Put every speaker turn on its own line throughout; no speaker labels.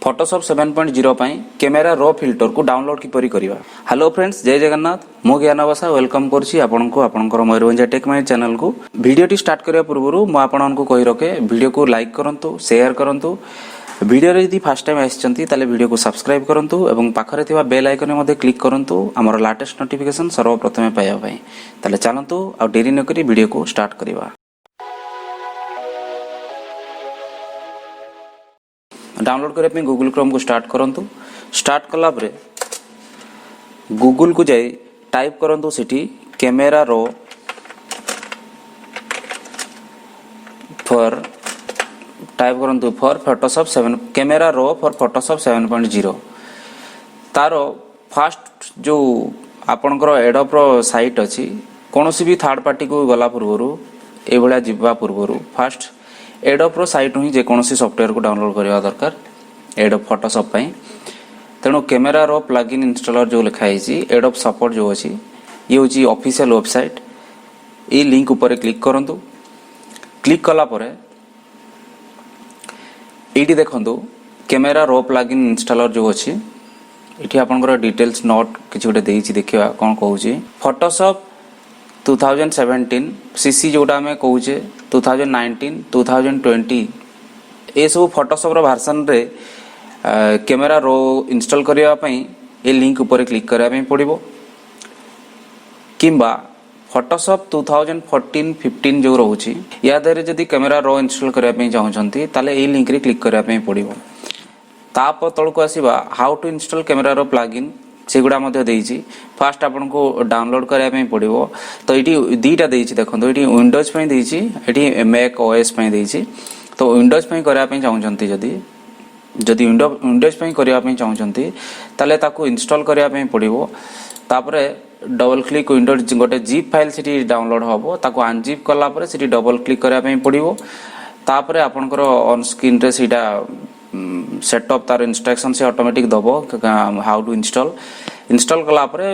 Photoshop 7.0 ପାଇଁ camera रो filter को download किपरि करिवा। Hello friends, जय जगन्नाथ। मो ज्ञानवासा वेलकम करछि आपनको आपनकर मयूरभंजिया टेक माइंड चैनल को। वीडियो टी स्टार्ट करिया पूर्व मो आपनको कहि रखे वीडियो को लाइक करंतु, शेयर करंतु। वीडियो रे यदि फर्स्ट टाइम आछंती ताले वीडियो को सब्सक्राइब करंतु एवं पाखरे थिबा बेल आइकन मध्ये क्लिक करंतु हमर लेटेस्ट नोटिफिकेशन सर्वप्रथमे पाइबा पई। ताले चलंतु आ देरी न करी वीडियो को स्टार्ट करिवा। डाउनलोड करने पे गूगल क्रोम को स्टार्ट करंतु। स्टार्ट कला परे गूगल को जाई टाइप करंतु सिटी कैमेरा रो फॉर टाइप करंतु for Photoshop 7 camera raw for Photoshop 7.0। तारो फास्ट जो आपनकर एडोब रो साइट अछि कोनोसी भी थर्ड पार्टी को गला पूर्वरु ए भला जिबा पूर्वरु फास्ट एडोब रो साइट ही जे कोनोसी सॉफ्टवेयर को डाउनलोड करबा दरकार एडोब फोटोशॉप पई। तेणु कैमेरा रो प्लगइन इंस्टॉलर जो लिखा है एडोब सपोर्ट जो अछि ये होची ऑफिशियल वेबसाइट। ए लिंक ऊपर क्लिक करंतु। क्लिक कला परे एटी देखंतु कैमेरा रो प्लगइन इंस्टॉलर जो अछि एठी आपनकर डिटेल्स नोट किछि गोटे देइछि देखिबा कोन कहूछि। फोटोशॉप 2017 सीसी जोटा में कहूचे 2019 2020 ए सब फोटोशॉप रो वर्जन रे कैमेरा रो इंस्टॉल करिया पई ए लिंक ऊपर क्लिक करिया पई पड़िबो। किंबा फोटोशॉप 2014 15 जो रहउची या देरे जदी कैमेरा रो इंस्टॉल करिया पई चाहउछंती ताले ए लिंक रे क्लिक करिया पई पड़िबो। ताप तळको आसीबा how to install camera raw plugin सेगुड़ा मध्य देइछि। फास्ट आपन को डाउनलोड करिया पई पड़िबो। तो एटी दीटा देइछि देखंतु एटी विंडोज पई देइछि एटी मैक ओएस पई देइछि। तो विंडोज पई करिया पई चाहउछंती जदी विंडोज पई करिया पई चाहउछंती ताले ताको इंस्टॉल करिया पई पड़िबो। तापरे डबल क्लिक विंडोज गोटे जिप फाइल सिटी डाउनलोड होबो ताको अनजिप कला परे सिटी डबल क्लिक करिया पई पड़िबो। तापरे आपनकर ऑन स्क्रीन रे सीटा सेटअप तार इंस्ट्रक्शन से ऑटोमेटिक दबो हाउ टू इंस्टॉल कला परे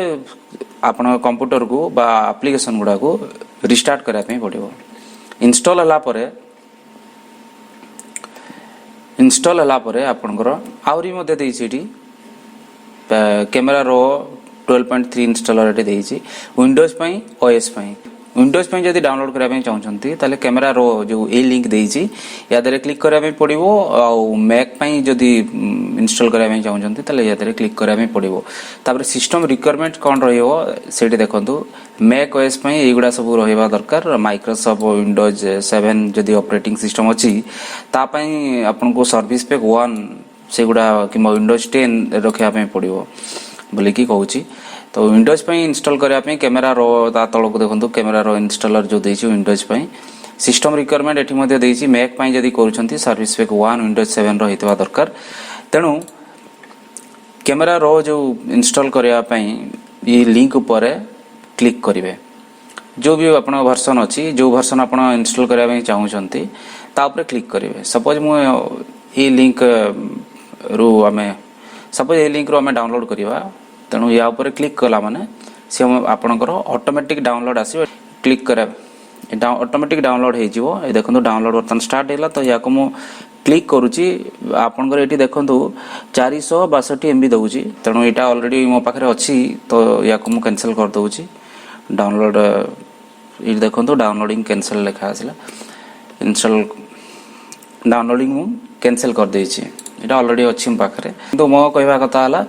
आपन कंप्यूटर को बा एप्लीकेशन गुडा को रिस्टार्ट करिया पई पड़िबो। इंस्टॉल हला परे आपनकर आउरी मध्ये देइ छिटी कैमेरा रो 12.3 इंस्टॉलर एटे देइ छि विंडोज पई ओएस पई। विंडोज पई जदी डाउनलोड करिया पई चाहउछंती ताले कैमेरा रो जो ए लिंक देइ छि या दरे क्लिक करिया पई पड़िबो। आ मैक पई जदी इंस्टॉल करिया पई चाहउछंती ताले या दरे क्लिक करिया पई पड़िबो। तापर सिस्टम रिक्वायरमेंट कोन रहिबो सेठी देखंतु मैक ओएस पई एगुडा सब रहिबा दरकार। माइक्रोसॉफ्ट विंडोज 7 जदी ऑपरेटिंग सिस्टम अछि ता पई आपन को सर्विस पैक 1 सेगुडा कि विंडोज 10 रखिया पई पड़िबो बोली की कहूची। तो विंडोज पई इंस्टॉल करिया पई कैमेरा रो ता तळको देखंतु कैमेरा रो इंस्टॉलर जो देछि विंडोज पई। सिस्टम रिक्वायरमेंट एठी मध्ये देछि मैक पई जदी करूछंती सर्विस पैक 1 विंडोज 7 रो हितवा दरकार। तेनु कैमेरा रो जो इंस्टॉल करिया पई ई लिंक ऊपर क्लिक करिवे। जो भी आपन वर्जन अछि जो वर्जन आपन इंस्टॉल करिया पई चाहउछंती ता ऊपर क्लिक करिवे। सपोज मो ई लिंक रो हमें डाउनलोड करिवा तेणु या ऊपर क्लिक कला माने से आपनकर ऑटोमेटिक डाउनलोड आसीबो। क्लिक करे ऑटोमेटिक डाउनलोड हे जिवो। ए देखंतु डाउनलोड बटन स्टार्ट हैला। तो या को मो क्लिक करूची आपनकर एठी देखंतु 462 एमबी दउची। तेणु एटा ऑलरेडी मो पाखरे अछि तो या को मो कैंसिल कर दउची। डाउनलोड ए देखंतु डाउनलोडिंग कैंसिल लिखा आसिला। इंस्टॉल डाउनलोडिंग मो कैंसिल कर देछि। एटा ऑलरेडी अछि मो पाखरे। तो मो कहबा कथा हला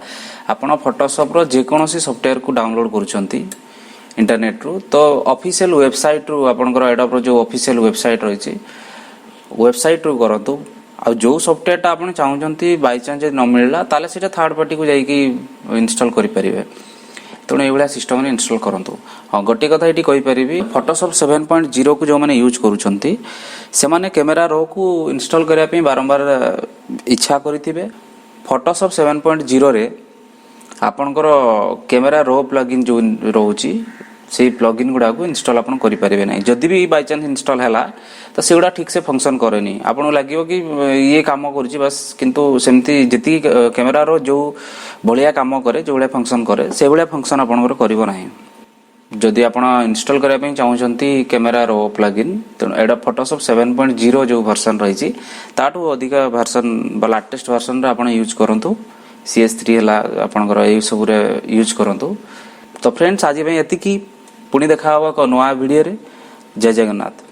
आपण फोटोशॉप रो जे कोनोसी सॉफ्टवेयर को डाउनलोड करूछंती इंटरनेट रो तो ऑफिशियल वेबसाइट रो आपनकर एडोब रो जो ऑफिशियल वेबसाइट रहिछि वेबसाइट रो करंतु। आ जो सॉफ्टवेयर ता आपण चाहउछंती बाय चांस न मिलला ताले सेटा थर्ड पार्टी को जाई कि इंस्टॉल करि परिबे। तेणु एवला सिस्टम ने इंस्टॉल करंतु। हां गोटे कथा एठी कहि परिबी फोटोशॉप 7.0 को जो माने यूज करूछंती से माने कैमेरा रो को इंस्टॉल करिया पे बारंबार इच्छा करिथिबे। फोटोशॉप 7.0 रे आपनकर कैमेरा रो प्लगइन जो रहउची से प्लगइन गुडा को इंस्टॉल आपन करि परिबे नै। जदी भी बाय चांस इंस्टॉल हैला तो सेगुडा ठीक से फंक्शन करेनी। आपन लागिवो कि ये काम करूची बस किंतु सेमती जति कैमेरा रो जो बलिया काम करे जो बलिया फंक्शन करे से बलिया फंक्शन आपनकर करिवो नाही। जदि आपण इंस्टॉल करिया ପାଇଁ ଚାହୁଁଛନ୍ତି कैमेरा रो प्लगइन तेणु एडोब फोटोशॉप 7.0 जो वर्जन रही ताठू अधिक वर्जन बा लेटेस्ट वर्जन रे आपण यूज करंतु CS3 हला आपनकर ए सब रे यूज करंतु। तो फ्रेंड्स आज भाई एति की पुणी देखा हवा को नया वीडियो रे। जय जगन्नाथ।